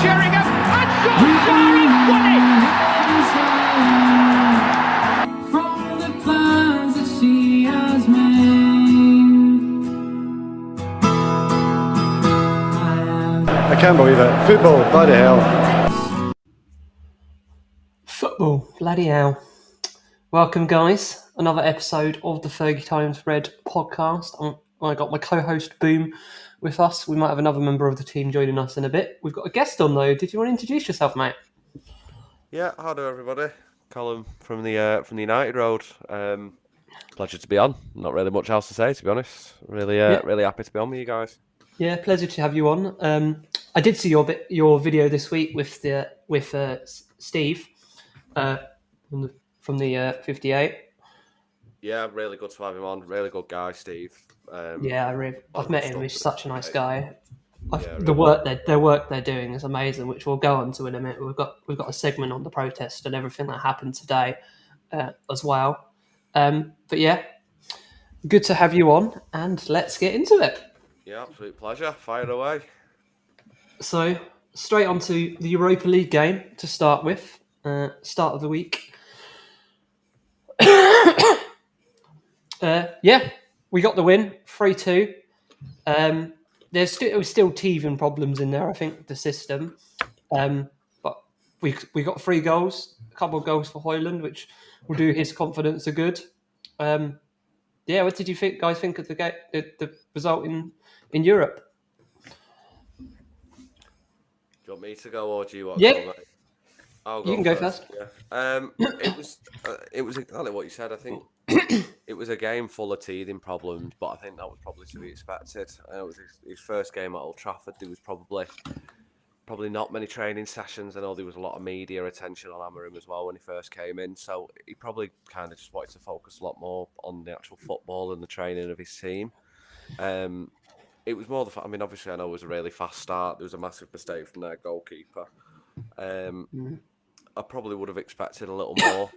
Sheringham, and Solskjaer has won it! From the plans that she has made, I can't believe it. Football, bloody hell. Football, bloody hell. Welcome, guys. Another episode of the Fergie Times Red podcast. I got my co-host Boom with us. We might have another member of the team joining us in a bit. We've got a guest on, though. Did you want to introduce yourself, mate? Yeah, hello everybody. Callum from the United Road. Pleasure to be on. Not really much else to say, to be honest. Really happy to be on with you guys. Yeah, pleasure to have you on. I did see your video this week with Steve from the 58. Yeah, really good to have him on. Really good guy, Steve. I've met him. He's such a nice guy. Really. The work they're doing is amazing, which we'll go on to in a minute. We've got a segment on the protest and everything that happened today as well. But yeah, good to have you on, and let's get into it. Yeah, absolute pleasure. Fire away. So straight on to the Europa League game to start with. Start of the week. We got the win, 3-2. There was still teething problems in there, I think, the system. But we got 3 goals, a couple of goals for Højlund, which will do his confidence a good. What did you guys think of the result in Europe? Do you want me to go or do you want to go, mate? I'll go. You can go first. Yeah. It was exactly what you said. I think it was a game full of teething problems, but I think that was probably to be expected. It was his first game at Old Trafford. There was probably not many training sessions. I know there was a lot of media attention on Amorim as well when he first came in, so he probably kind of just wanted to focus a lot more on the actual football and the training of his team. It was more the fact. I mean, obviously, I know it was a really fast start. There was a massive mistake from their goalkeeper. I probably would have expected a little more,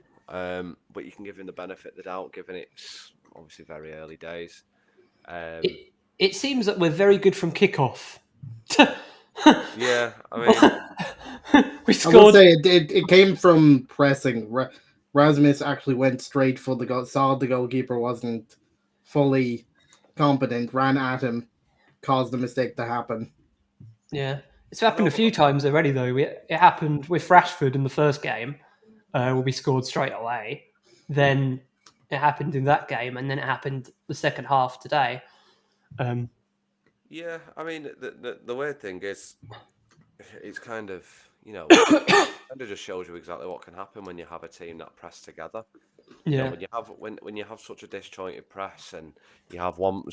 but you can give him the benefit of the doubt, given it's obviously very early days. It seems that we're very good from kickoff. Yeah, I mean, we scored. I would say it came from pressing. Rasmus actually went straight for the goal, saw the goalkeeper wasn't fully competent, ran at him, caused the mistake to happen. Yeah, it's happened a few times already, though. It happened with Rashford in the first game, where we scored straight away. Then it happened in that game, and then it happened the second half today. Yeah, I mean, the weird thing is, it's kind of, kind of just shows you exactly what can happen when you have a team that press together. Yeah. When you have such a disjointed press and you have one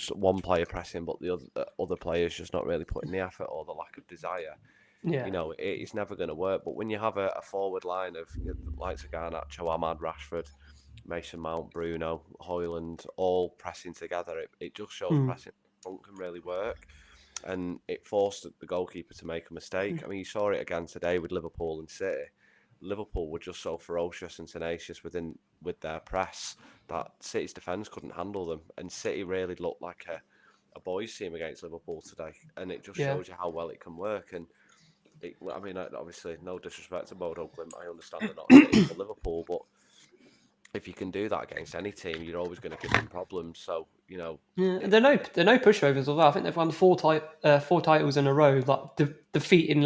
player pressing, but the other players just not really putting the effort or the lack of desire. Yeah. It's never going to work. But when you have a forward line of likes of Garnacho, Ahmad, Rashford, Mason Mount, Bruno, Højlund, all pressing together, it just shows pressing front can really work. And it forced the goalkeeper to make a mistake. I mean, you saw it again today with Liverpool and City. Liverpool were just so ferocious and tenacious with their press that City's defence couldn't handle them. And City really looked like a boys' team against Liverpool today. And it just shows you how well it can work. And obviously, no disrespect to Bodø, Glimt. I understand they're not City for Liverpool, but if you can do that against any team, you're always going to give them problems. So, Yeah, they're no pushovers as well. I think they've won 4 titles in a row. Like defeating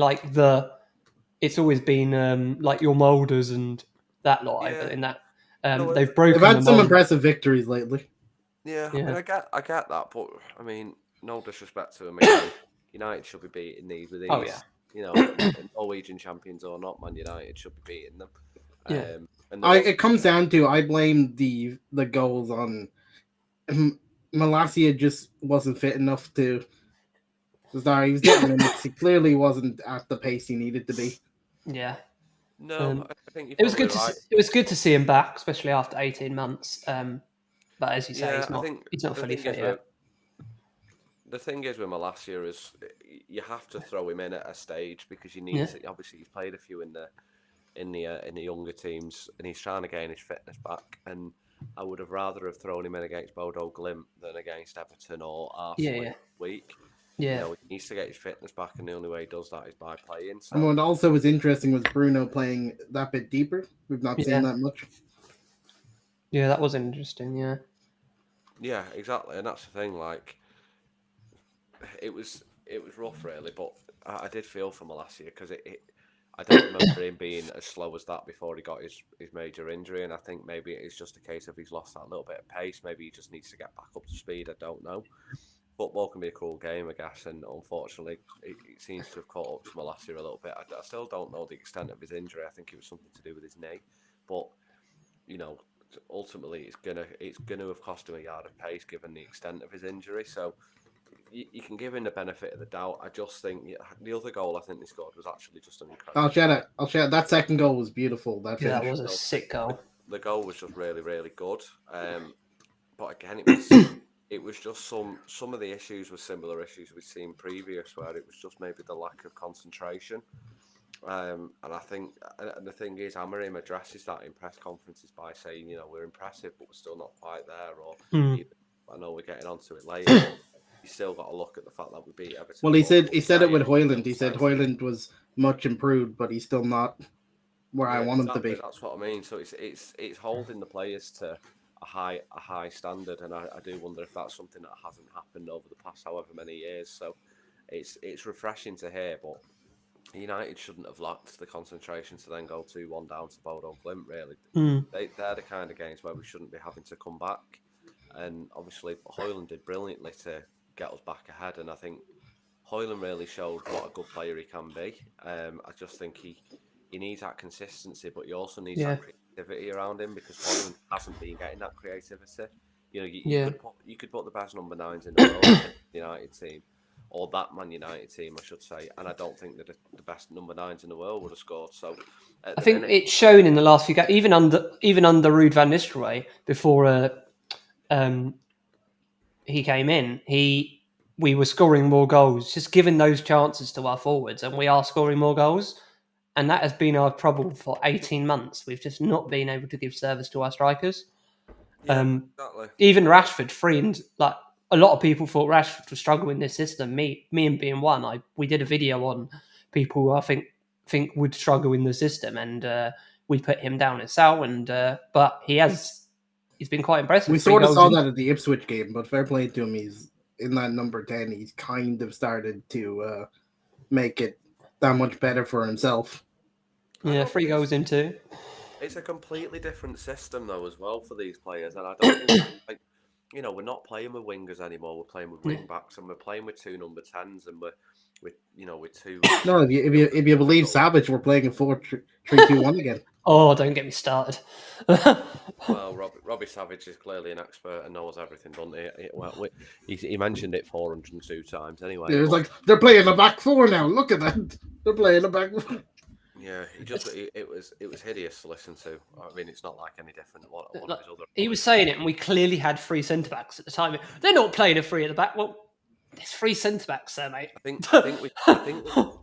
it's always been like your Moulders and that lot. Yeah. In that they've broken. They've had some impressive victories lately. Yeah, Yeah. I mean, I get that, but I mean, no disrespect to them. I mean, United should be beating these with these. Oh, yeah. Norwegian champions or not, Man United should be beating them. Yeah. It comes down to I blame the goals on Malacia just wasn't fit enough to. Sorry, he was getting minutes. He clearly wasn't at the pace he needed to be. Yeah. No, I think it was good it was good to see him back, especially after 18 months. But as you say, he's not fully fit yet. The thing is with Malacia is you have to throw him in at a stage because you need to. Obviously, he's played a few in the younger teams, and he's trying to gain his fitness back. And I would have rather have thrown him in against Bodø Glimt than against Everton or Arsenal this week. Yeah. He needs to get his fitness back, and the only way he does that is by playing. So. And what also was interesting was Bruno playing that bit deeper. We've not seen that much. Yeah, that was interesting. Yeah. Yeah, exactly, and that's the thing. Like, it was rough, really, but I did feel for Malacia because I don't remember him being as slow as that before he got his major injury, and I think maybe it's just a case of he's lost that little bit of pace. Maybe he just needs to get back up to speed. I don't know. Football can be a cruel game, I guess, and unfortunately, it seems to have caught up to Malacia a little bit. I still don't know the extent of his injury. I think it was something to do with his knee, but ultimately, it's gonna have cost him a yard of pace given the extent of his injury. So you can give him the benefit of the doubt. I just think the other goal I think they scored was actually just an incredible. I'll share it. That second goal was beautiful. That was a sick goal. The goal was just really, really good. But again, it was just some of the issues were similar issues we've seen previous, where it was just maybe the lack of concentration. And I think, and the thing is, Amorim addresses that in press conferences by saying, we're impressive, but we're still not quite there. Or I know we're getting onto it later. But you still got to look at the fact that we beat Everton. Well, he said it with Højlund. He said Højlund was much improved, but he's still not where I want him to be. That's what I mean. So it's holding the players to a high standard, and I do wonder if that's something that hasn't happened over the past however many years. So it's refreshing to hear, but United shouldn't have lacked the concentration to then go 2-1 down to Bodø Glimt, really. They're the kind of games where we shouldn't be having to come back. And obviously, Højlund did brilliantly to get us back ahead. And I think Højlund really showed what a good player he can be. I just think he needs that consistency, but he also needs that creativity around him, because Højlund hasn't been getting that creativity. You could put the best number 9s in the world in the United team. Or that Man United team, I should say. And I don't think that the best number 9s in the world would have scored. So I think it's shown in the last few games, even under Ruud van Nistelrooy, before he came in, we were scoring more goals, just giving those chances to our forwards, and we are scoring more goals. And that has been our trouble for 18 months. We've just not been able to give service to our strikers. Exactly. Even Rashford, and like, a lot of people thought Rashford would struggle in this system. Me and being one, we did a video on people who I think would struggle in the system, and we put him down as Sal. And but he's been quite impressive. We sort of saw that at the Ipswich game, but fair play to him. He's in that number 10. He's kind of started to make it that much better for himself. Yeah, 3 goals in 2. It's a completely different system though as well for these players, and I don't think we're not playing with wingers anymore. We're playing with wing backs, and we're playing with 2 number 10s, and we're 2. No, if you believe Savage, we're playing a 4-3-2-1 again. Oh, don't get me started. Well, Robbie Savage is clearly an expert and knows everything, doesn't he? He mentioned it 402 times anyway. It was like, they're playing a back 4 now. Look at that. They're playing a back 4. Yeah, it was hideous to listen to. I mean, it's not like any different than what his other. He was saying it, and we clearly had 3 centre backs at the time. They're not playing a 3 at the back. Well, there's 3 centre backs there, mate. I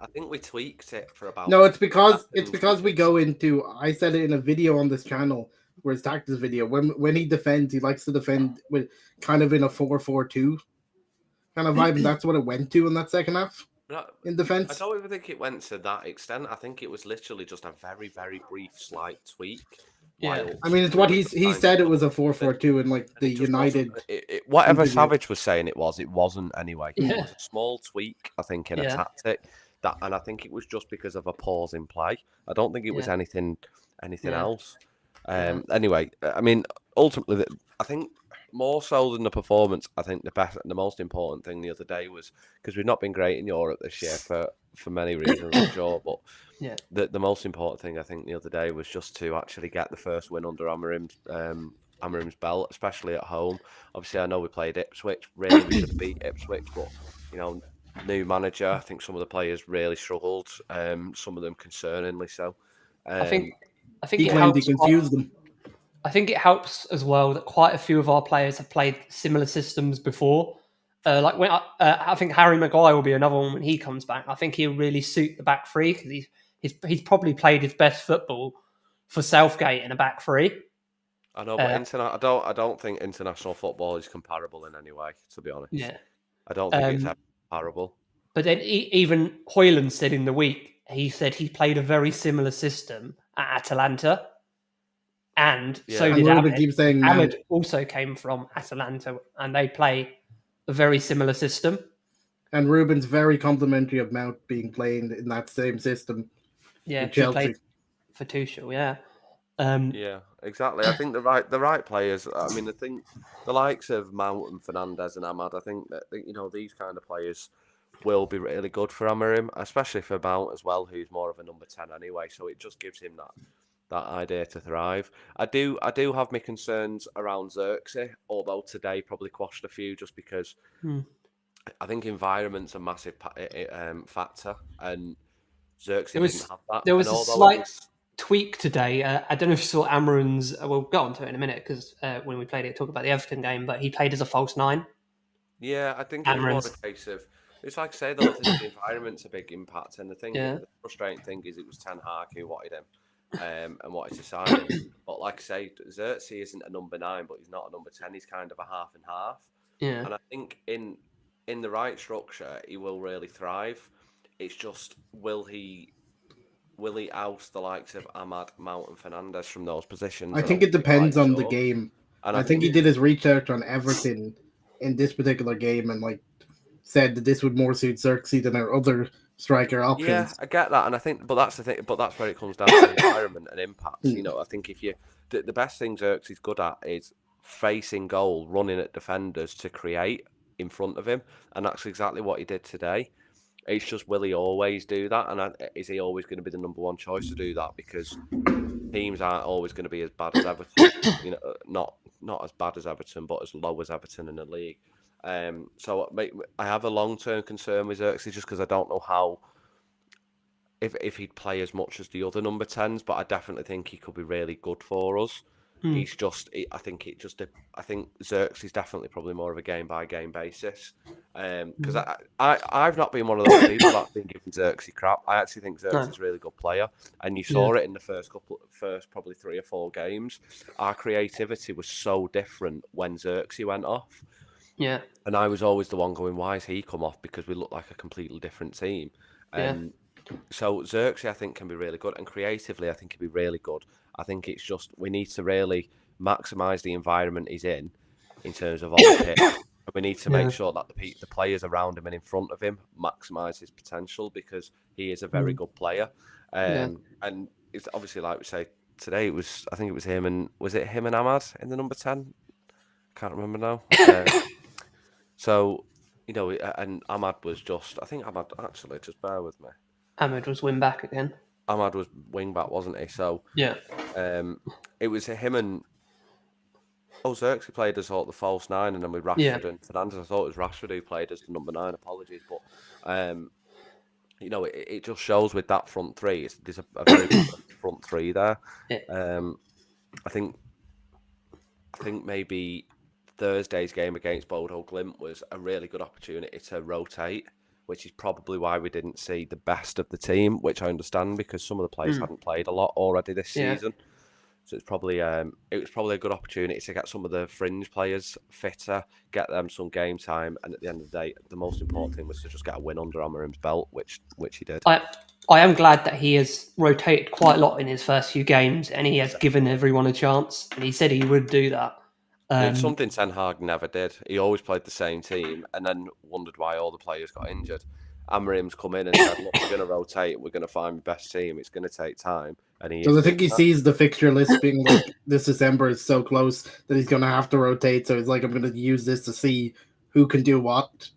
think we tweaked it for about. No, it's because we go into. I said it in a video on this channel, where it's tactics video. When he defends, he likes to defend with kind of in a 4-4-2 kind of vibe, and that's what it went to in that second half. In defence, I don't even think it went to that extent. I think it was literally just a very, very brief, slight tweak. Yeah, I mean, it's what he said. It was a 4-4-2, and like the United. Whatever Savage was saying, it wasn't anyway. It was a small tweak, I think, in a tactic. And I think it was just because of a pause in play. I don't think it was anything else. Anyway, I mean, ultimately, I think. More so than the performance, I think the most important thing the other day was, because we've not been great in Europe this year for many reasons, I'm sure, but the most important thing I think the other day was just to actually get the first win under Amorim's belt, especially at home. Obviously, I know we played Ipswich. Really, we should have beat Ipswich, but new manager. I think some of the players really struggled. Some of them concerningly so. I think he claimed he confused them. I think it helps as well that quite a few of our players have played similar systems before. Like when I think Harry Maguire will be another one when he comes back. I think he'll really suit the back 3, because he's probably played his best football for Southgate in a back 3. I know, but I don't think international football is comparable in any way. To be honest, yeah, I don't think it's comparable. But then even Hoyland said in the week, he said he played a very similar system at Atalanta. And so And did Ruben Ahmed. keeps saying Ahmed also came from Atalanta, and they play a very similar system. And Ruben's very complimentary of Mount being playing in that same system. Yeah, with he Chelsea. played for Tuchel, yeah. Yeah, exactly. I think the right players. I mean, I think the likes of Mount and Fernandes and Ahmad. I think that these kind of players will be really good for Amorim, especially for Mount as well, who's more of a number 10 anyway. So it just gives him that idea to thrive. I do have my concerns around Xerxes, although today probably quashed a few just because I think environment's a massive factor, and Xerxes didn't have that. There was and a although slight it was, tweak today. I don't know if you saw Amorim's. We'll go on to it in a minute because when we played it, talk about the Everton game. But he played as a false 9. yeah, I think it was more the case of. It's like I say though, I think the environment's a big impact, and the frustrating thing is it was Ten Hag who wanted him, and wanted to sign him. But like I say, Xerxes isn't a number 9, but he's not a number 10. He's kind of a half and half. Yeah, and I think in the right structure, he will really thrive. It's just will he oust the likes of Ahmad, Mount, and Fernandes from those positions? I think it depends on the game. And I think he did his research on Everton in this particular game and said that this would more suit Xerxes than our other striker options. Yeah, I get that, and I think, but that's the thing. But that's where it comes down to environment and impact. I think if you the best thing Xerxes is good at is facing goal, running at defenders to create in front of him, and that's exactly what he did today. It's just, will he always do that? And is he always going to be the number 1 choice to do that? Because teams aren't always going to be as bad as Everton. Not as bad as Everton, but as low as Everton in the league. So I have a long-term concern with Xerxes just because I don't know how if he'd play as much as the other number 10s, but I definitely think he could be really good for us. He's just, I think Xerxes is definitely probably more of a game-by-game basis. Because I've not been one of those people that's been giving Xerxes crap. I actually think Xerxes is a really good player, and you saw it in the first probably 3 or 4 games. Our creativity was so different when Xerxes went off. yeah. And I was always the one going, why has he come off? Because we look like a completely different team. So Xerxes, I think, can be really good. And creatively, I think he'll be really good. I think it's just, we need to really maximise the environment he's in terms of on the pitch. We need to make sure that the players around him and in front of him maximise his potential, because he is a very good player. And it's obviously, like we say, today I think it was him and Ahmad in the number 10? Can't remember now. So, and Ahmad was just, I think Ahmad, actually, just bear with me. Ahmed was win back again. Ahmad was wing back, wasn't he? So yeah, it was him and Xerxes played as the false 9, and then with Rashford and Fernandes. I thought it was Rashford who played as the number 9. Apologies, but it just shows with that front 3. There's a very good front 3 there. I think maybe Thursday's game against Bodø Glimt was a really good opportunity to rotate, which is probably why we didn't see the best of the team, which I understand because some of the players hadn't played a lot already this season. So it's probably a good opportunity to get some of the fringe players fitter, get them some game time, and at the end of the day, the most important thing was to just get a win under Amorim's belt, which he did. I am glad that he has rotated quite a lot in his first few games, and he has given everyone a chance, and he said he would do that. It's something Ten Hag never did. He always played the same team and then wondered why all the players got injured. Amorim's come in and said, look, we're going to rotate. We're going to find the best team. It's going to take time. And I think he sees the fixture list being this December is so close that he's going to have to rotate. So he's like, I'm going to use this to see who can do what.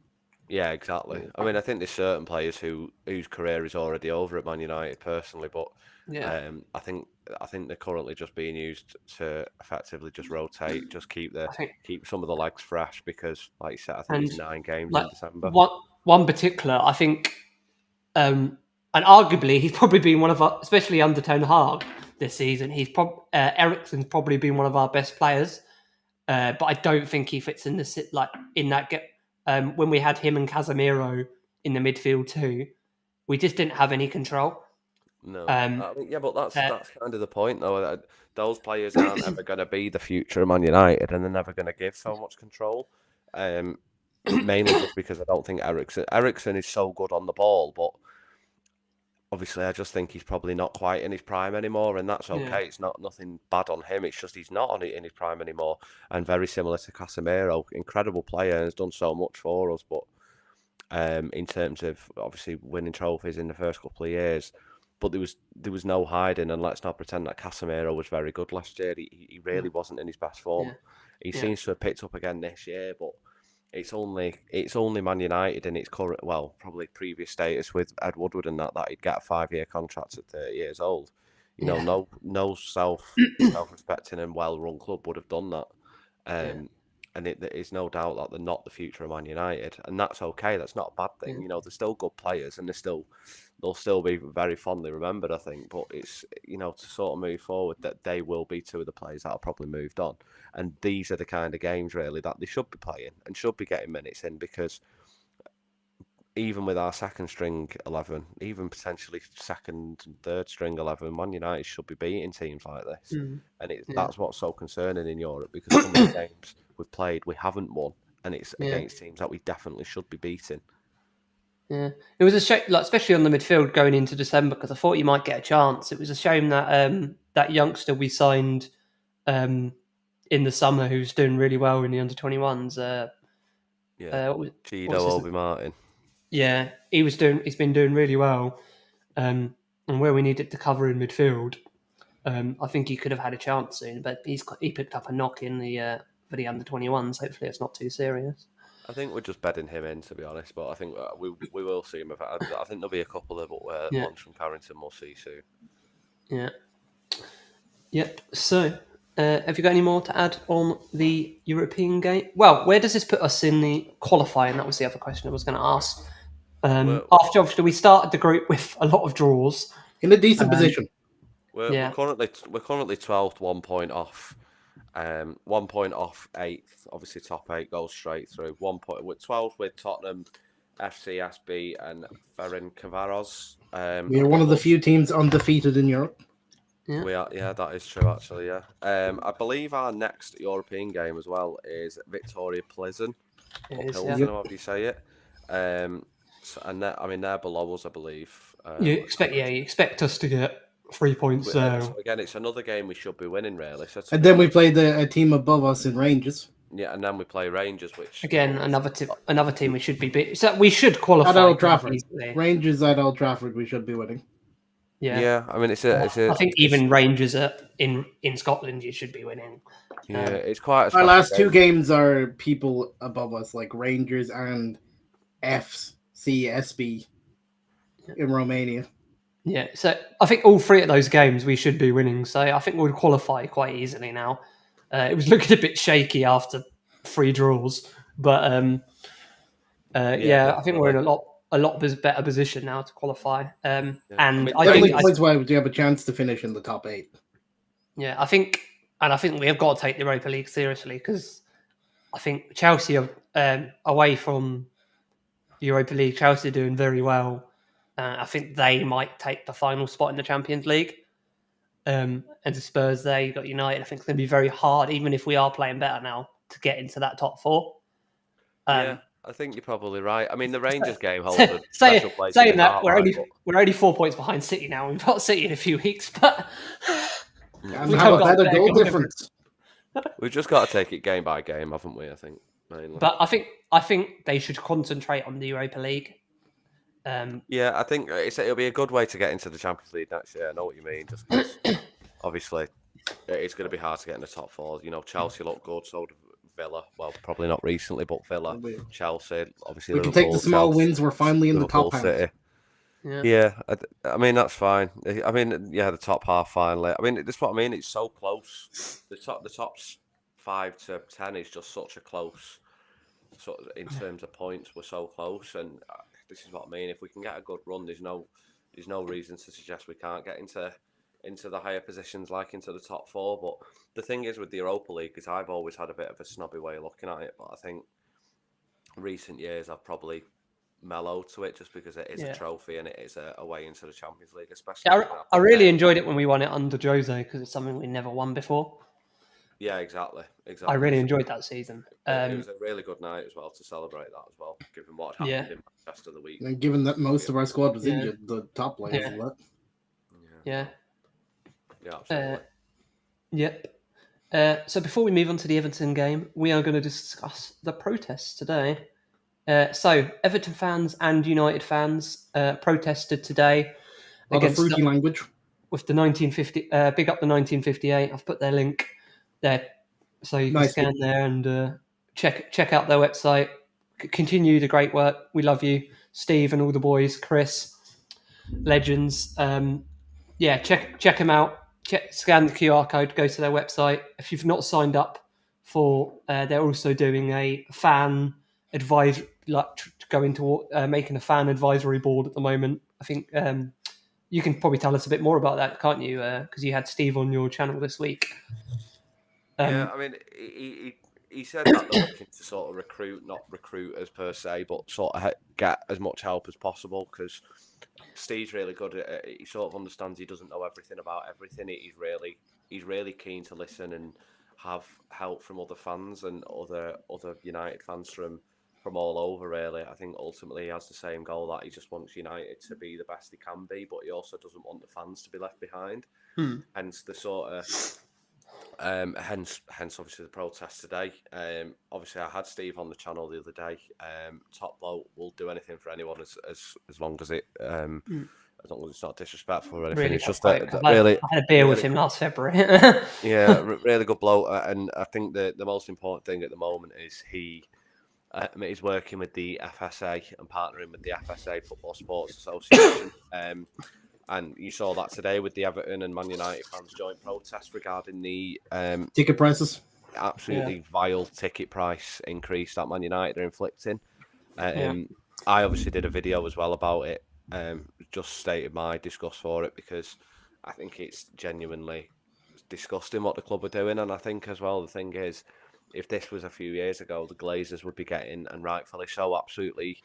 Yeah, exactly. I mean, I think there's certain players whose career is already over at Man United personally, but I think they're currently just being used to effectively just rotate, just keep some of the legs fresh, because, like you said, I think it's 9 games in December. One particular, I think, and arguably he's probably been one of our, especially under Ten Hag this season. Eriksen's probably been one of our best players, but I don't think he fits in in that get. When we had him and Casemiro in the midfield too, we just didn't have any control. No, but that's kind of the point, though. Those players aren't ever going to be the future of Man United, and they're never going to give so much control. mainly just because I don't think Ericsson is so good on the ball, but obviously I just think he's probably not quite in his prime anymore, and that's okay. Yeah. It's nothing bad on him. It's just he's not in his prime anymore, and very similar to Casemiro, incredible player and has done so much for us, but in terms of obviously winning trophies in the first couple of years. But there was no hiding, and let's not pretend that Casemiro was very good last year. He really wasn't in his best form. Yeah. He seems to have picked up again this year, but it's only Man United in its current, well, probably previous status with Ed Woodward and that he'd get a 5-year contract at 30 years old. You know, no self-respecting and well-run club would have done that. And there is no doubt that they're not the future of Man United, and that's okay. That's not a bad thing. You know, they're still good players, and they'll still be very fondly remembered, I think. But it's, you know, to sort of move forward, that they will be two of the players that are probably moved on, and these are the kind of games really that they should be playing and should be getting minutes in, because even with our second string 11, even potentially second and third string 11, Man United should be beating teams like this. And that's what's so concerning in Europe, because some of the games we've played, we haven't won, and it's against teams that we definitely should be beating. Yeah, it was a shame, like, especially on the midfield going into December, because I thought you might get a chance. It was a shame that that youngster we signed in the summer, who's doing really well in the under-21s. Chido Obi Martin. Yeah, he's been doing really well, and where we needed to cover in midfield, I think he could have had a chance soon. But he picked up a knock in the for the under-21s. Hopefully, it's not too serious. I think we're just bedding him in, to be honest. But I think we will see him. I think there'll be a couple of ones from Carrington we'll see soon. Yeah. Yep. So, have you got any more to add on the European game? Well, where does this put us in the qualifying? That was the other question I was going to ask. After obviously we started the group with a lot of draws, in a decent position. We're currently 12th, 1 point off. 1 point off 8th. Obviously, top 8 goes straight through. 1 point. We're 12th with Tottenham, FCSB, and Ferencváros. We are one of the few teams undefeated in Europe. Yeah. We are. Yeah, that is true. Actually, yeah. I believe our next European game as well is Victoria Pleasant. However you say it. They're below us, I believe. You expect us to get 3 points. So again, it's another game we should be winning, really. So then we play a team above us in Rangers. Yeah, and then we play Rangers, which again another team we should be beating. So we should qualify at Old Trafford. Rangers at Old Trafford, we should be winning. Yeah. I mean, I think even Rangers in Scotland, you should be winning. Yeah, it's quite. Our last two games are people above us, like Rangers and FCSB in Romania. Yeah, so I think all 3 of those games we should be winning. So I think we'll qualify quite easily now. It was looking a bit shaky after 3 draws, but I think we're in a lot better position now to qualify. And I think points why we do have a chance to finish in the top 8. Yeah, I think we have got to take the Europa League seriously, because I think Chelsea are away from the Europa League. Chelsea are doing very well. I think they might take the final spot in the Champions League. And the Spurs there, you've got United. I think it's going to be very hard, even if we are playing better now, to get into that top 4. I think you're probably right. I mean, the Rangers game holds a special place. Saying that, we're only 4 points behind City now. We've got City in a few weeks, but we have a better goal difference. We've just got to take it game by game, haven't we? I think mainly. But I think they should concentrate on the Europa League. I think it'll be a good way to get into the Champions League next year. I know what you mean. Just because, obviously, it's going to be hard to get in the top 4. You know, Chelsea look good, so did Villa. Well, probably not recently, but Villa, Chelsea, obviously. We can take the small wins. We're finally in the top half. Yeah, I mean that's fine. I mean, the top half finally. I mean, that's what I mean. It's so close. The top 5 to 10 is just such a close. Sort of in terms of points, we're so close, and this is what I mean. If we can get a good run, there's no reason to suggest we can't get into the higher positions, like into the top 4. But the thing is with the Europa League, is I've always had a bit of a snobby way of looking at it, but I think recent years I've probably mellowed to it, just because it is a trophy and it is a way into the Champions League, especially. I really enjoyed it when we won it under Jose, because it's something we never won before. Yeah, exactly. I really enjoyed that season. It was a really good night as well to celebrate that as well, given what had happened in Manchester the week. And given that most of our squad was injured, the top players of that. Yeah. Yeah, absolutely. Yep. So before we move on to the Everton game, we are going to discuss the protests today. So Everton fans and United fans protested today A lot of fruity language. With the 1950. Big up the 1958. I've put their link there, so you can scan there and check out their website. Continue the great work. We love you, Steve, and all the boys. Chris, legends. Check them out. Scan the QR code. Go to their website. If you've not signed up for, they're also doing a fan advice, making a fan advisory board at the moment. I think you can probably tell us a bit more about that, can't you? Because you had Steve on your channel this week. Yeah, I mean, he said that they're looking to sort of recruit, not recruiters per se, but sort of get as much help as possible, because Steve's really good at it. He sort of understands he doesn't know everything about everything. He's really keen to listen and have help from other fans and other United fans from all over, really. I think ultimately he has the same goal, that he just wants United to be the best he can be, but he also doesn't want the fans to be left behind. Hence the sort of hence obviously the protest today. Obviously I had Steve on the channel the other day. Top bloke, will do anything for anyone as long as it as long as it's not disrespectful or anything. Really, it's just I had a beer with him last February. Yeah, really good bloke, and I think the most important thing at the moment is he's working with the FSA and partnering with the FSA, Football Sports Association. And you saw that today with the Everton and Man United fans' joint protest regarding the ticket prices. Absolutely vile ticket price increase that Man United are inflicting. I obviously did a video as well about it. Just stated my disgust for it, because I think it's genuinely disgusting what the club are doing. And I think as well, the thing is, if this was a few years ago, the Glazers would be getting, and rightfully so, absolutely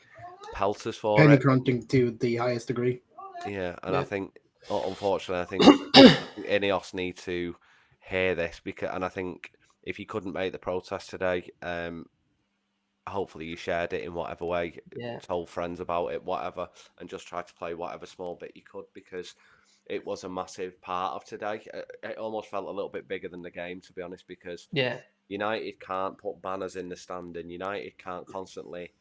pelters for penny it. crunching to the highest degree. Yeah, and I think, unfortunately, I think Ineos need to hear this, and I think if you couldn't make the protest today, hopefully you shared it in whatever way, told friends about it, whatever, and just tried to play whatever small bit you could, because it was a massive part of today. It almost felt a little bit bigger than the game, to be honest, because United can't put banners in the stand, and United can't constantly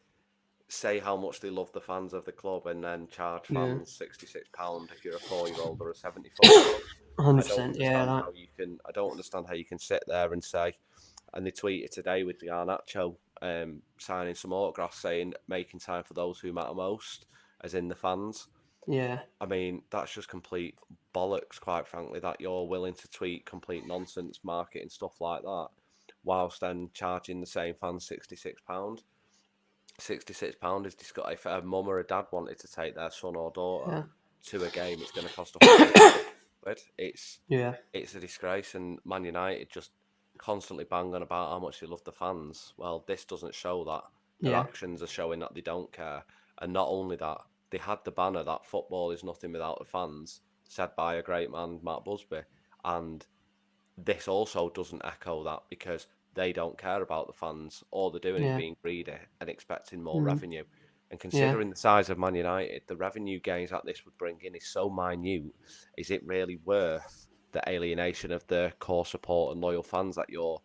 say how much they love the fans of the club and then charge fans £66 if you're a 4-year-old or a 74-year-old. 100%, I don't understand how you can sit there and say, and they tweeted today with the Garnacho signing some autographs saying making time for those who matter most, as in the fans. Yeah. I mean, that's just complete bollocks, quite frankly, that you're willing to tweet complete nonsense marketing stuff like that, whilst then charging the same fans £66. £66 is disgusting. If a mum or a dad wanted to take their son or daughter to a game, it's going to cost £100. It's a disgrace, and Man United just constantly bang on about how much they love the fans. Well, this doesn't show that. Their actions are showing that they don't care. And not only that, they had the banner that football is nothing without the fans, said by a great man, Matt Busby. And this also doesn't echo that, because they don't care about the fans. All they're doing is being greedy and expecting more revenue. And considering the size of Man United, the revenue gains that this would bring in is so minute. Is it really worth the alienation of the core support and loyal fans that you're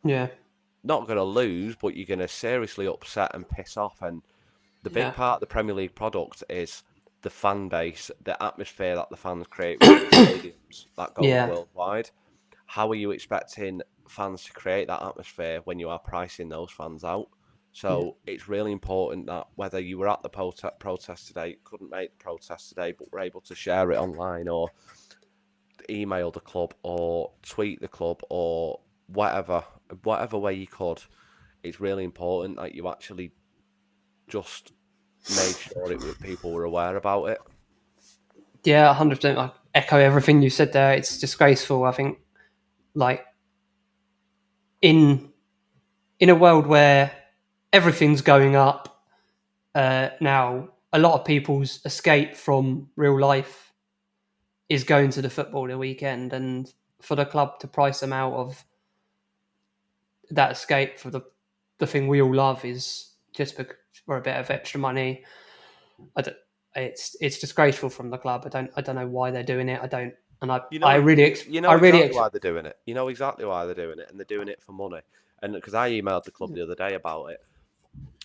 not going to lose, but you're going to seriously upset and piss off? And the big part of the Premier League product is the fan base, the atmosphere that the fans create within the stadiums that goes worldwide. How are you expecting fans to create that atmosphere when you are pricing those fans out? So it's really important that whether you were at the protest today, couldn't make the protest today, but were able to share it online, or email the club, or tweet the club, or whatever way you could, it's really important that you actually just made sure people were aware about it. Yeah, 100%. I echo everything you said there. It's disgraceful. I think, like, in a world where everything's going up now, a lot of people's escape from real life is going to the football the weekend, and for the club to price them out of that escape for the thing we all love is just for a bit of extra money. It's disgraceful from the club. I don't know why they're doing it. I really exactly why they're doing it. You know exactly why they're doing it, and they're doing it for money. And because I emailed the club the other day about it,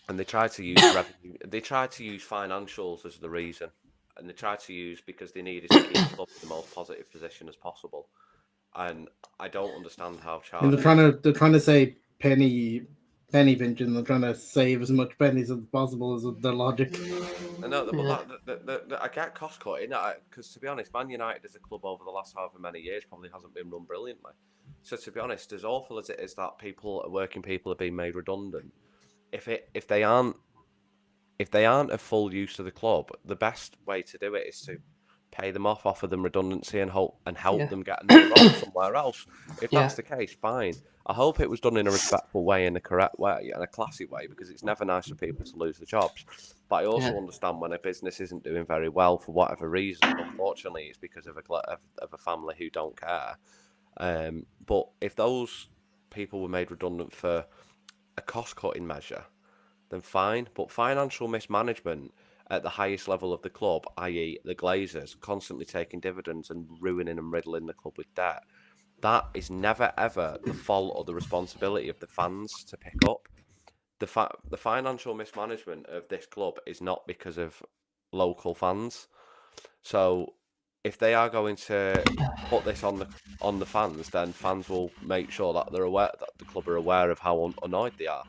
and they try to use revenue. They try to use financials as the reason, and they try to use because they needed to keep the club in the most positive position as possible. And I don't understand how And they're trying to say penny pinching. They're trying to save as much pennies as possible as their logic. I know, but I get cost cutting because, to be honest, Man United as a club over the last however many years probably hasn't been run brilliantly. So, to be honest, as awful as it is that working people are being made redundant, if they aren't a full use of the club, the best way to do it is to pay them off, offer them redundancy, and help them get another role somewhere else. If that's the case, fine. I hope it was done in a respectful way, in a correct way, and a classy way, because it's never nice for people to lose their jobs. But I also understand when a business isn't doing very well for whatever reason. Unfortunately, it's because of a family who don't care. But if those people were made redundant for a cost-cutting measure, then fine. But financial mismanagement at the highest level of the club, i.e. the Glazers, constantly taking dividends and ruining and riddling the club with debt, that is never, ever the fault or the responsibility of the fans to pick up. The financial mismanagement of this club is not because of local fans. So if they are going to put this on the fans, then fans will make sure that that the club are aware of how annoyed they are.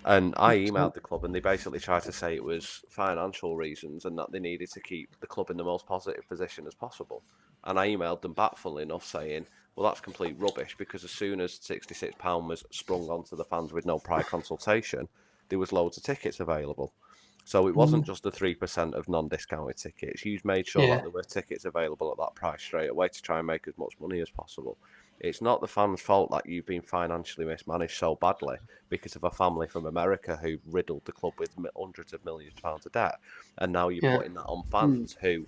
And I emailed the club, and they basically tried to say it was financial reasons and that they needed to keep the club in the most positive position as possible. And I emailed them back, funnily enough, saying, well, that's complete rubbish, because as soon as £66 was sprung onto the fans with no prior consultation, there was loads of tickets available. So it wasn't just the 3% of non-discounted tickets. You made sure that there were tickets available at that price straight away to try and make as much money as possible. It's not the fans' fault that you've been financially mismanaged so badly because of a family from America who riddled the club with hundreds of millions of pounds of debt. And now you're putting that on fans who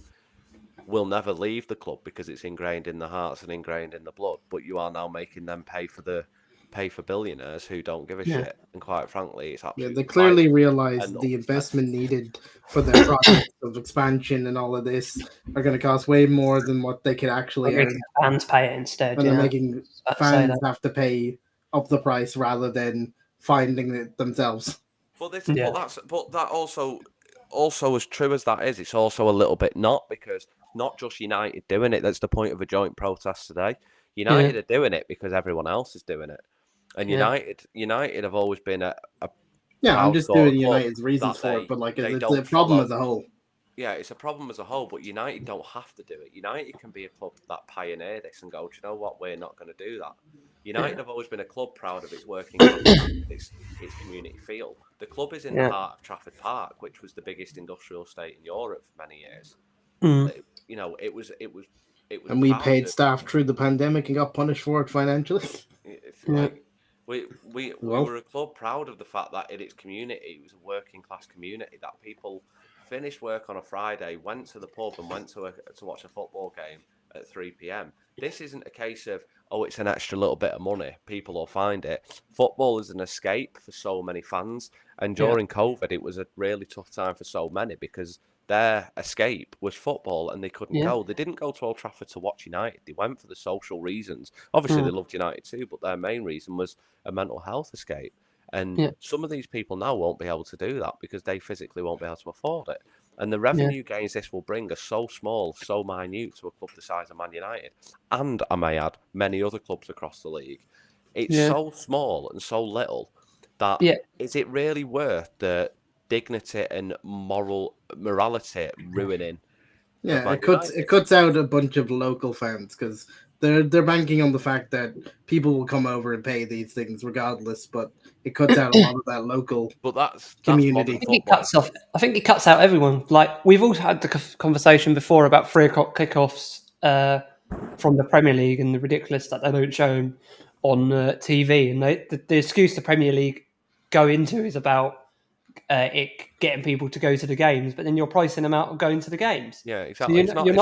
will never leave the club because it's ingrained in the hearts and ingrained in the blood. But you are now making them pay for billionaires who don't give a shit. And quite frankly, it's absolutely they clearly realize the investment needed for their projects of expansion and all of this are going to cost way more than what they could actually earn. Fans pay it instead. And they're making fans have to pay up the price rather than finding it themselves. But that also, as true as that is, it's also a little bit not, because not just United doing it. That's the point of a joint protest today. United are doing it because everyone else is doing it. And United have always been a I'm just doing United's reasons for it, but it's a problem as a whole. Yeah, it's a problem as a whole, but United don't have to do it. United can be a club that pioneer this and go, do you know what, we're not going to do that. United have always been a club proud of its working its community feel. The club is in the heart of Trafford Park, which was the biggest industrial estate in Europe for many years. It was. And we paid staff through the pandemic and got punished for it financially. We were a club proud of the fact that in its community, it was a working class community, that people finished work on a Friday, went to the pub and went to watch a football game at 3 p.m. This isn't a case of, it's an extra little bit of money, people will find it. Football is an escape for so many fans, and during COVID, it was a really tough time for so many because their escape was football and they couldn't go. They didn't go to Old Trafford to watch United. They went for the social reasons. Obviously, they loved United too, but their main reason was a mental health escape. And some of these people now won't be able to do that because they physically won't be able to afford it. And the revenue gains this will bring are so small, so minute to a club the size of Man United. And, I may add, many other clubs across the league. It's so small and so little that is it really worth the dignity and morality ruining? Yeah, it cuts out a bunch of local fans because they're banking on the fact that people will come over and pay these things regardless, but it cuts out a lot of that local community. I think it cuts out everyone. Like, we've all had the conversation before about 3:00 kickoffs from the Premier League and the ridiculous that they don't show them on TV. And the excuse the Premier League go into is about getting people to go to the games, but then you're pricing them out of going to the games. Yeah, exactly. So you're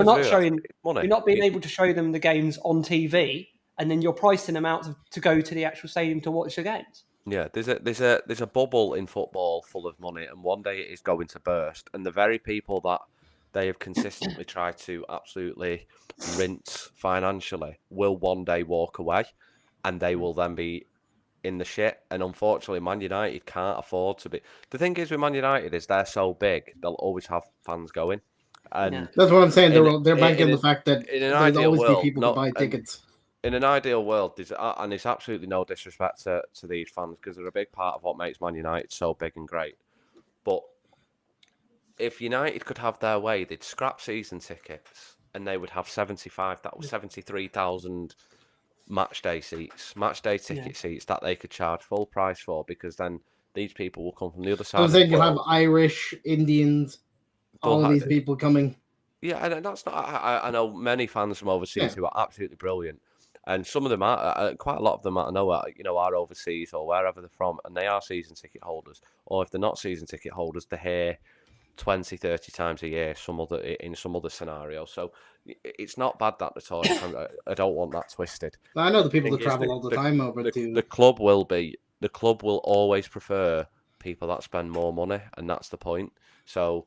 not being able to show them the games on TV and then you're pricing them out to go to the actual stadium to watch the games. Yeah, there's a bubble in football full of money, and one day it is going to burst. And the very people that they have consistently tried to absolutely rinse financially will one day walk away, and they will then be in the shit. And unfortunately, Man United can't afford to be. The thing is with Man United is they're so big, they'll always have fans going. And That's what I'm saying. They're banking in the fact that in an there'll ideal always be world, people to buy tickets. in an ideal world, and it's absolutely no disrespect to these fans because they're a big part of what makes Man United so big and great. But if United could have their way, they'd scrap season tickets and they would have 73,000 match day ticket seats that they could charge full price for, because then these people will come from the other side. I'm of the saying you'll have world. Irish, Indians, all of these people coming. Yeah, and that's not. I know many fans from overseas who are absolutely brilliant, and some of them are quite a lot of them I know are overseas or wherever they're from, and they are season ticket holders. Or if they're not season ticket holders, they're here 20, 30 times a year, in some other scenario. So it's not bad that the tourists. I don't want that twisted. I know the people that travel all the time over to the club will always prefer people that spend more money, and that's the point. So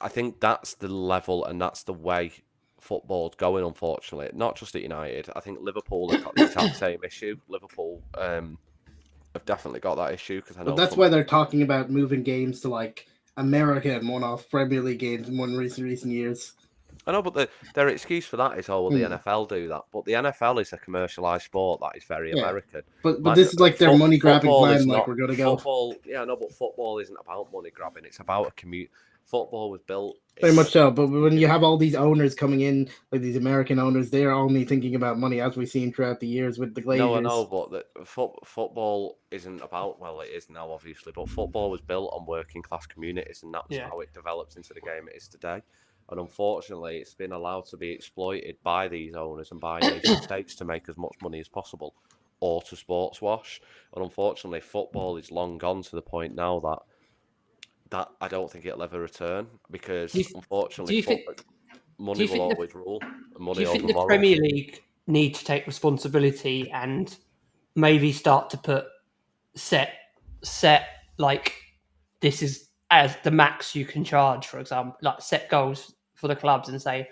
I think that's the level and that's the way football's going, unfortunately. Not just at United. I think Liverpool have got the exact same issue. Liverpool have definitely got that issue. But that's why they're talking about moving games to like America and one-off Premier League games in recent years. I know, but their excuse for that is, the NFL do that. But the NFL is a commercialised sport that is very American. But this is like their money-grabbing plan, like we're going to go. Football, but football isn't about money grabbing. It's about a commute. Football was built... Very much so, but when you have all these owners coming in, like these American owners, they're only thinking about money, as we've seen throughout the years with the Glazers. No, I know, but football isn't about... Well, it is now, obviously, but football was built on working-class communities, and that's how it developed into the game it is today. And unfortunately, it's been allowed to be exploited by these owners and by nation states to make as much money as possible, or to sports wash. And unfortunately, football is long gone to the point now that I don't think it'll ever return, because unfortunately, money will always rule. Do you think the Premier League need to take responsibility and maybe start to put set like this is as the max you can charge, for example, like set goals for the clubs and say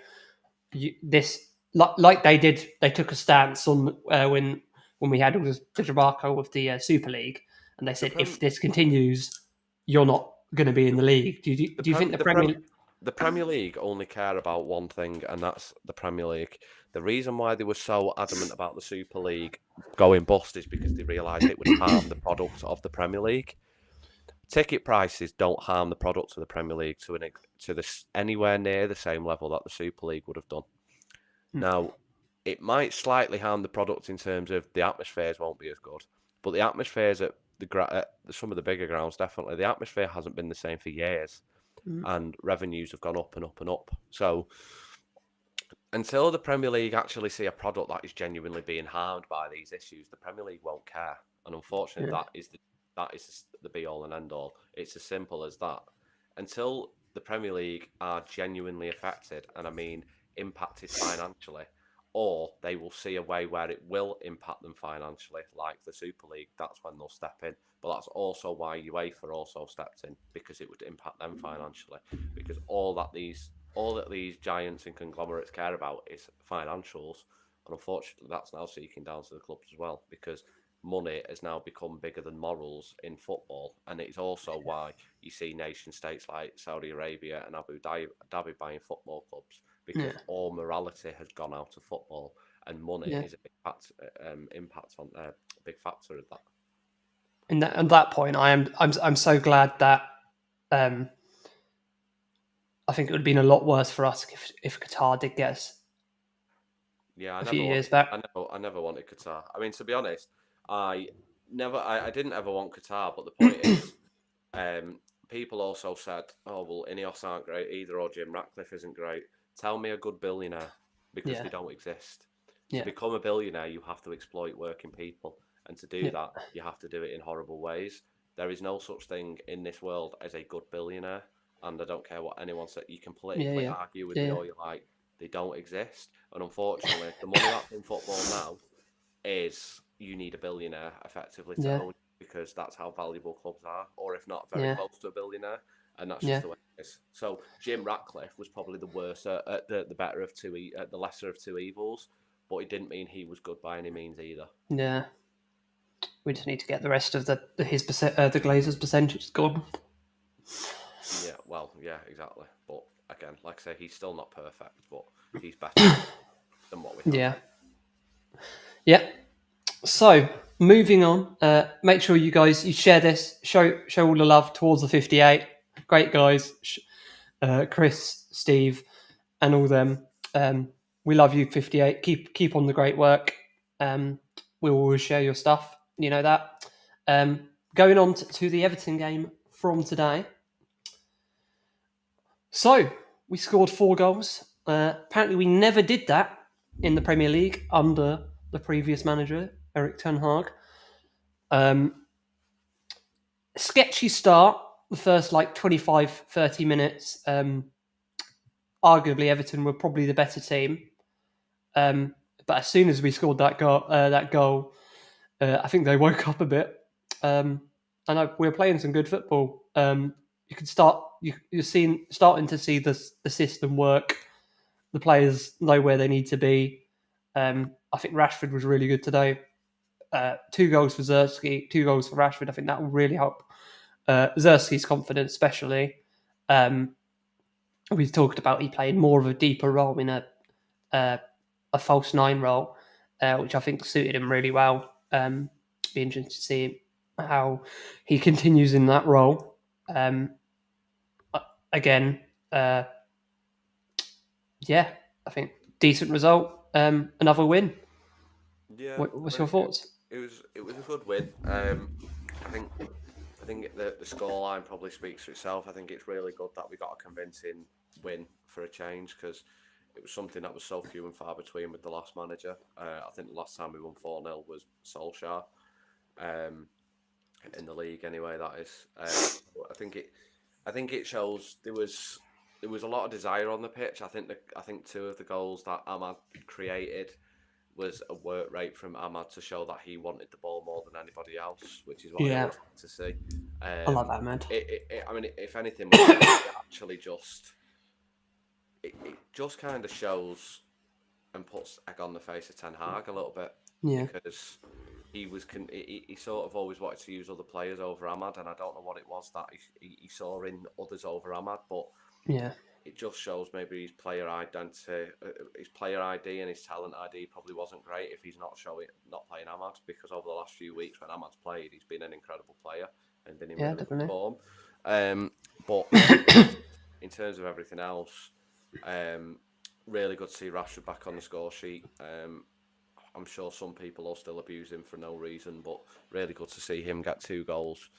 like they did? They took a stance on when we had all the debacle with the Super League, and they said if this continues, you're not going to be in the league. Do you think the Premier League only care about one thing, and that's the Premier League? The reason why they were so adamant about the Super League going bust is because they realised it would harm the product of the Premier League. Ticket prices don't harm the product of the Premier League to anywhere near the same level that the Super League would have done. Now, it might slightly harm the product in terms of the atmospheres won't be as good, but the atmospheres at some of the bigger grounds, definitely, the atmosphere hasn't been the same for years, and revenues have gone up and up and up. So until the Premier League actually see a product that is genuinely being harmed by these issues, the Premier League won't care. And unfortunately, that is the be all and end all. It's as simple as that. Until the Premier League are genuinely affected, and I mean impacted financially, or they will see a way where it will impact them financially, like the Super League, that's when they'll step in. But that's also why UEFA also stepped in, because it would impact them financially. Because all that these giants and conglomerates care about is financials. And unfortunately, that's now seeking down to the clubs as well, because money has now become bigger than morals in football. And it's also why you see nation states like Saudi Arabia and Abu Dhabi buying football clubs, because all morality has gone out of football, and money is a big impact on a big factor of that. And at that point, I'm so glad that I think it would have been a lot worse for us if Qatar did get us. Yeah, a few years back. I never wanted Qatar. I mean, to be honest, I didn't ever want Qatar. But the point is, people also said, "Oh well, Ineos aren't great either, or Jim Ratcliffe isn't great." Tell me a good billionaire, because they don't exist. To become a billionaire, you have to exploit working people. And to do that, you have to do it in horrible ways. There is no such thing in this world as a good billionaire. And I don't care what anyone says. You can politically argue with me all you like. They don't exist. And unfortunately, the money that's in football now is you need a billionaire effectively to Yeah. own it, because that's how valuable clubs are, or if not, very Yeah. close to a billionaire. And that's Yeah. just the way it is. So Jim Ratcliffe was probably the worst, the better of the lesser of two evils, but it didn't mean he was good by any means either. Yeah. We just need to get the rest of the Glazers' percentage gone. Yeah, well, yeah, exactly. But again, like I say, he's still not perfect, but he's better than what we have. Yeah. Yeah. So moving on, make sure you guys share this, show all the love towards the 58. Great guys, Chris, Steve, and all them. We love you, 58. Keep on the great work. We'll always share your stuff. You know that. Going on to the Everton game from today. So we scored 4 goals. Apparently, we never did that in the Premier League under the previous manager, Erik ten Hag. Sketchy start, the first 25-30 minutes. Arguably, Everton were probably the better team. But as soon as we scored that goal, I think they woke up a bit. I know we were playing some good football. You can you're starting to see the system work. The players know where they need to be. I think Rashford was really good today. 2 goals for Zerski, 2 goals for Rashford. I think that will really help Zerski's confidence, especially. We've talked about he played more of a deeper role in a false 9 role, which I think suited him really well. Be interesting to see how he continues in that role. Again, yeah, I think decent result. Another win. Yeah. What's your thoughts? It was a good win. I think the scoreline probably speaks for itself. I think it's really good that we got a convincing win for a change, because it was something that was so few and far between with the last manager. I think the last time we won 4-0 was Solskjaer, in the league anyway. That is. I think it shows there was a lot of desire on the pitch. I think 2 of the goals that Ahmad created was a work rate from Ahmad to show that he wanted the ball more than anybody else, which is what I always like to see. I love Ahmad. I mean, if anything, it actually just it just kind of shows and puts egg on the face of Ten Hag a little bit, because he sort of always wanted to use other players over Ahmad, and I don't know what it was that he saw in others over Ahmad, but it just shows maybe his player identity, his player ID and his talent ID probably wasn't great if he's not playing Ahmad, because over the last few weeks when Ahmad's played, he's been an incredible player and been in really good form. But in terms of everything else, really good to see Rashford back on the score sheet. I'm sure some people will still abuse him for no reason, but really good to see him get 2 goals.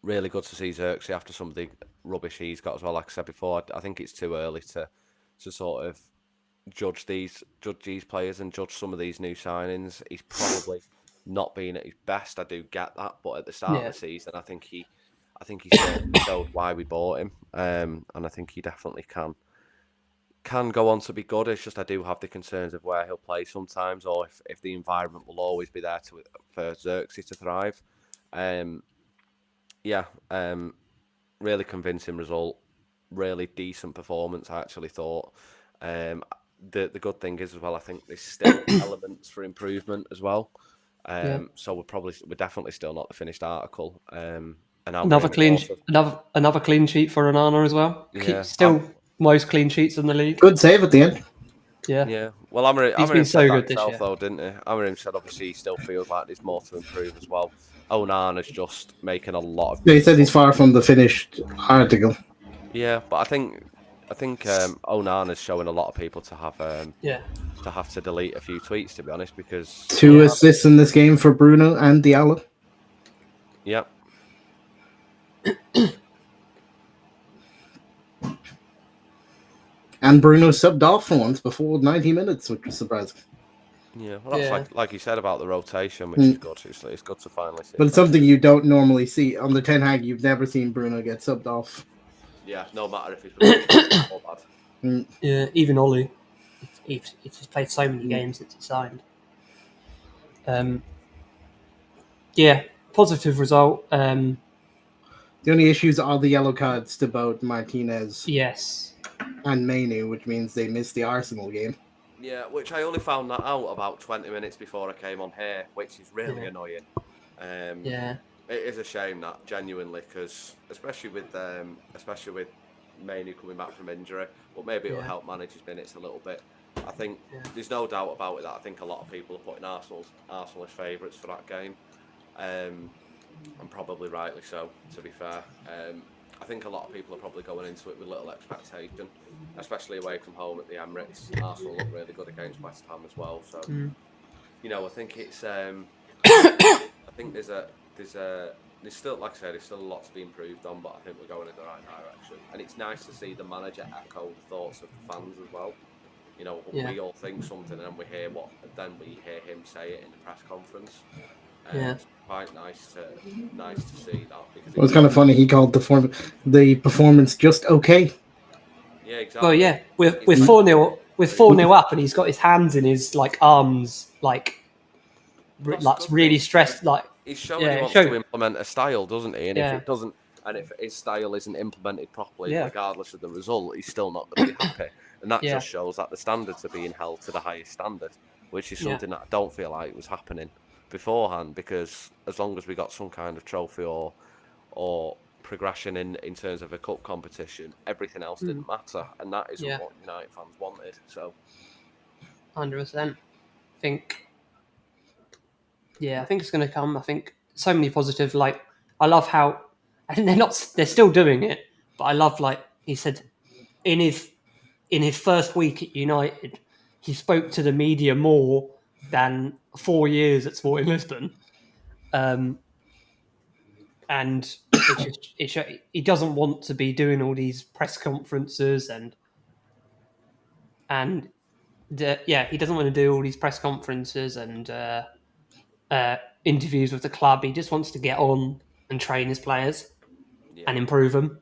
Really good to see Xerxes after some of the rubbish he's got as well. Like I said before, I think it's too early to sort of judge these players and judge some of these new signings. He's probably not been at his best. I do get that, but at the start of the season, I think he showed why we bought him, and I think he definitely can go on to be good. It's just I do have the concerns of where he'll play sometimes, or if the environment will always be there for Xerxes to thrive. Really convincing result, really decent performance, I actually thought. The good thing is as well, I think there's still elements for improvement as well. So we're definitely still not the finished article. And another clean sheet for Onana as well. Still most clean sheets in the league. Good save at the end. Yeah. Well, Amorim been so said good that this himself, year, though, didn't he? Amorim said obviously he still feels like there's more to improve as well. Onana's just making a lot of. Yeah, he said he's far from the finished article. Yeah, but I think Onana's showing a lot of people to have to delete a few tweets, to be honest, because 2 assists in this game for Bruno and Diallo. Yep. And Bruno subbed off for once before 90 minutes, which was surprising. Yeah, well, that's like you said about the rotation, which is good. It's good to finally see. But it's something you don't normally see. On the Ten Hag, you've never seen Bruno get subbed off. Yeah, no matter if he's been or bad. Yeah, even Ollie. He's played so many games since he signed. Yeah, positive result. The only issues are the yellow cards to both Martinez Yes. and Mainu, which means they missed the Arsenal game. Yeah, which I only found that out about 20 minutes before I came on here, which is really annoying. Yeah. It is a shame that, genuinely, because especially with Mainu coming back from injury, but maybe it'll help manage his minutes a little bit. I think there's no doubt about it that I think a lot of people are putting Arsenal as favourites for that game, and probably rightly so. To be fair, I think a lot of people are probably going into it with little expectation, especially away from home at the Emirates. Arsenal look really good against West Ham as well, so I think it's. I think there's still, like I said, there's still a lot to be improved on, but I think we're going in the right direction. And it's nice to see the manager echo the thoughts of the fans as well. We all think something, and we hear him say it in the press conference. It's quite nice to see that, because It was kind of funny. He called the performance just okay. Yeah, exactly. Well, yeah, we're 4-0 up, and he's got his hands in his arms, really stressed. He's showing he wants to implement a style, doesn't he? And if it doesn't, and if his style isn't implemented properly, regardless of the result, he's still not going to be happy. And that just shows that the standards are being held to the highest standard, which is something that I don't feel like was happening beforehand. Because as long as we got some kind of trophy or progression in terms of a cup competition, everything else didn't matter, and that isn't what United fans wanted. So, 100%. I think it's going to come. I think so many positives. I love how, and they're still doing it, but I love, he said in his first week at United, he spoke to the media more than 4 years at Sporting Lisbon. And he doesn't want to be doing all these press conferences and he doesn't want to do all these press conferences and interviews with the club. He just wants to get on and train his players and improve them.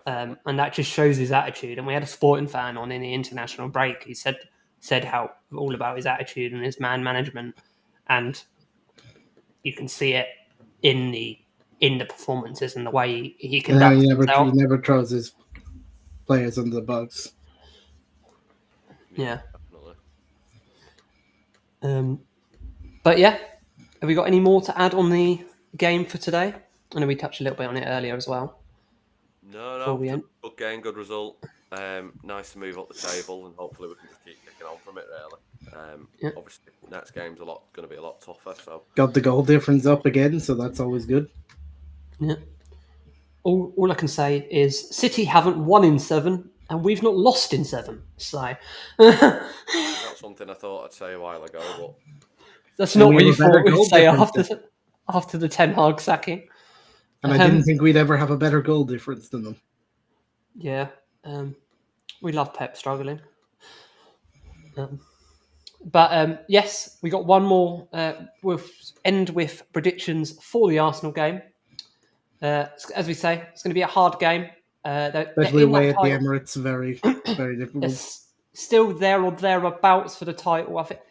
And that just shows his attitude. And we had a Sporting fan on in the international break. He said how all about his attitude and his man management, and you can see it in the performances and the way he conducts himself. He never throws his players under the bus. Yeah. But have we got any more to add on the game for today? I know we touched a little bit on it earlier as well. No, good game, good result. Nice to move up the table, and hopefully we can just keep kicking on from it, really. Obviously, next game's going to be a lot tougher. So got the goal difference up again, so that's always good. Yeah. All I can say is City haven't won in 7, and we've not lost in 7. So that's something I thought I'd say a while ago, but that's not what you thought we'd say after the Ten Hag sacking. And I didn't think we'd ever have a better goal difference than them. Yeah. We love Pep struggling. But yes, we got one more. We'll end with predictions for the Arsenal game. As we say, it's going to be a hard game. Especially away at the Emirates, very, very difficult. It's still there or thereabouts for the title. I think,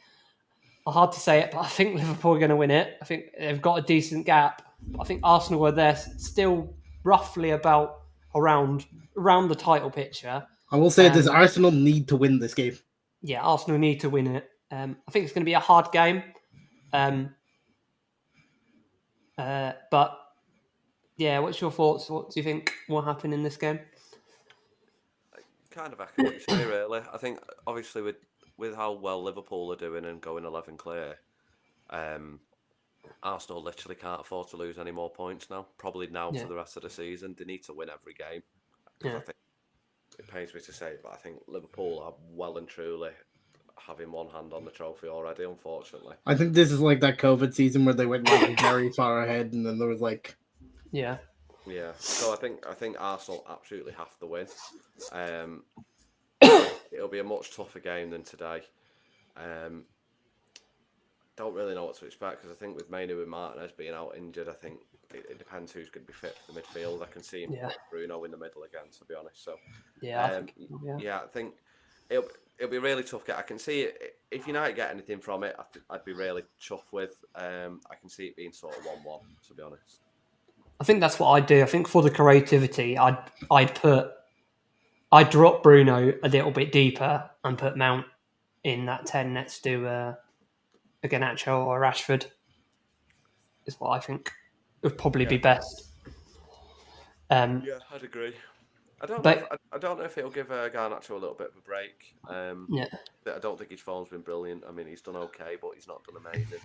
hard to say it, but I think Liverpool are going to win it. I think they've got a decent gap. I think Arsenal are there still roughly about around the title picture. I will say does Arsenal need to win this game? Yeah, Arsenal need to win it. I think it's going to be a hard game. But yeah, what's your thoughts? What do you think will happen in this game? Kind of echo what you say, really. I think obviously with how well Liverpool are doing and going 11 clear, Arsenal literally can't afford to lose any more points now. Probably now for the rest of the season. They need to win every game. I think it pains me to say, but I think Liverpool are well and truly having one hand on the trophy already, unfortunately. I think this is like that COVID season where they went very far ahead, and then there was Yeah. So I think Arsenal absolutely have to win. It'll be a much tougher game than today. don't really know what to expect because I think with Mainu and Martinez being out injured, I think it depends who's going to be fit for the midfield. I can see him put Bruno in the middle again, to be honest. So I think it'll be a really tough get. I can see it if United get anything from it. I'd be really chuffed with. I can see it being sort of 1-1, to be honest. I think that's what I'd do. I think for the creativity, I'd drop Bruno a little bit deeper and put Mount in that 10 next to Garnacho or Rashford. Is what I think would probably be best. I'd agree. I don't know if it'll give Garnacho a little bit of a break. I don't think his form's been brilliant. I mean, he's done okay, but he's not done amazing.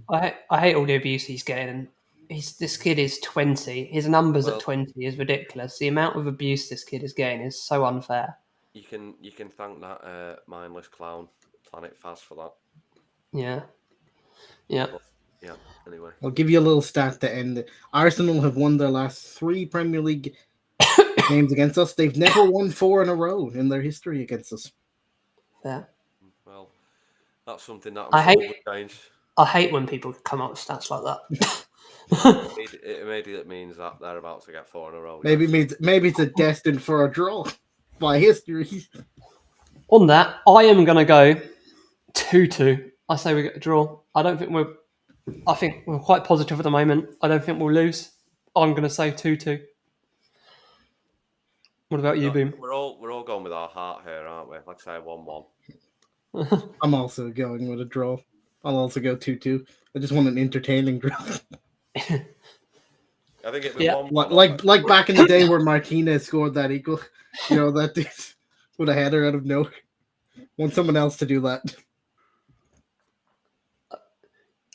I hate all the abuse he's getting. This kid is 20. His numbers at 20 is ridiculous. The amount of abuse this kid is getting is so unfair. You can thank that mindless clown Planet Faz for that. Yeah. But, anyway. I'll give you a little stat to end it. Arsenal have won their last 3 Premier League games against us. They've never won 4 in a row in their history against us. Yeah. Well, that's something that I'm sure would change. I hate when people come up with stats like that. It immediately means that they're about to get 4 in a row. Maybe it's a destined for a draw by history. On that, I am going to go 2-2. I say we get a draw. I think we're quite positive at the moment. I don't think we'll lose. I'm going to say 2-2. What about you, Boom? We're all going with our heart here, aren't we? Like I say, 1-1. I'm also going with a draw. I'll also go 2-2. I just want an entertaining draw. I think it'd be 1-1. Like back in the day where Martinez scored that equal, that with a header out of nowhere. Want someone else to do that.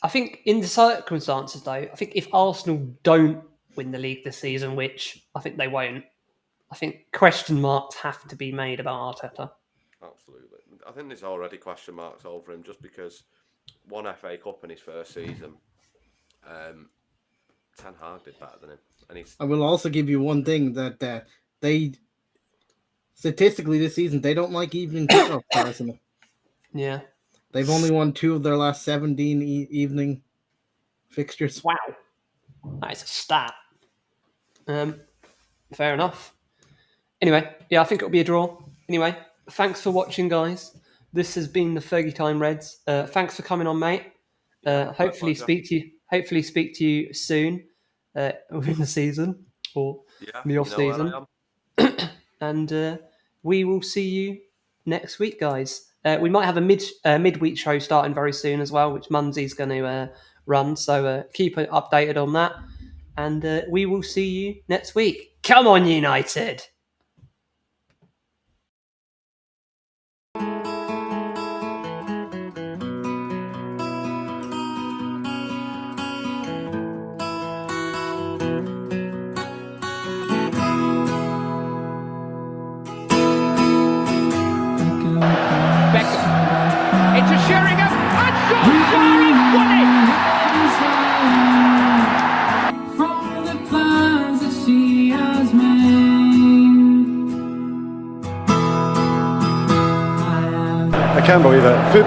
I think in the circumstances, though, I think if Arsenal don't win the league this season, which I think they won't, I think question marks have to be made about Arteta. Absolutely. I think there's already question marks over him just because one FA Cup in his first season. Ten Hag did better than him. I will also give you one thing that they statistically this season they don't like evening kickoff Arsenal. Yeah. They've only won 2 of their last 17 evening fixtures. Wow. That is a stat. Fair enough. Anyway, I think it'll be a draw. Anyway, thanks for watching, guys. This has been the Fergie Time Reds. Thanks for coming on, mate. Hopefully speak to you soon within the season or the off season. And we will see you next week, guys. We might have a midweek show starting very soon as well, which Munsy's going to run. So keep it updated on that. And we will see you next week. Come on, United! Into Sheringham, and Solskjaer's won it! From the plans that she has made, I can't believe it. Football.